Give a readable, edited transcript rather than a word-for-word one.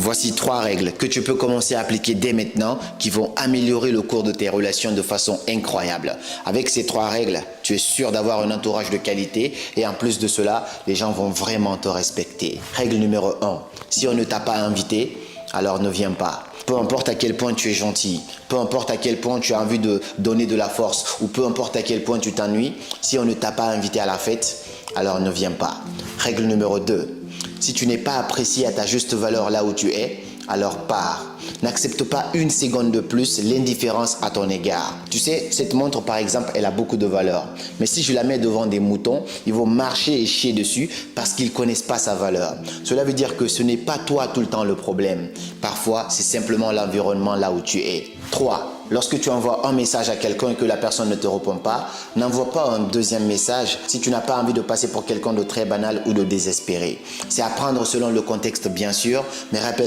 Voici 3 règles que tu peux commencer à appliquer dès maintenant qui vont améliorer le cours de tes relations de façon incroyable. Avec ces 3 règles, tu es sûr d'avoir un entourage de qualité et en plus de cela, les gens vont vraiment te respecter. Règle numéro 1. Si on ne t'a pas invité, alors ne viens pas. Peu importe à quel point tu es gentil, peu importe à quel point tu as envie de donner de la force ou peu importe à quel point tu t'ennuies, si on ne t'a pas invité à la fête, alors ne viens pas. Règle numéro 2. Si tu n'es pas apprécié à ta juste valeur là où tu es, alors pars. N'accepte pas une seconde de plus l'indifférence à ton égard. Tu sais, cette montre par exemple, elle a beaucoup de valeur. Mais si je la mets devant des moutons, ils vont marcher et chier dessus parce qu'ils ne connaissent pas sa valeur. Cela veut dire que ce n'est pas toi tout le temps le problème. Parfois, c'est simplement l'environnement là où tu es. 3. Lorsque tu envoies un message à quelqu'un et que la personne ne te répond pas, n'envoie pas un deuxième message si tu n'as pas envie de passer pour quelqu'un de très banal ou de désespéré. C'est à prendre selon le contexte bien sûr, mais rappelle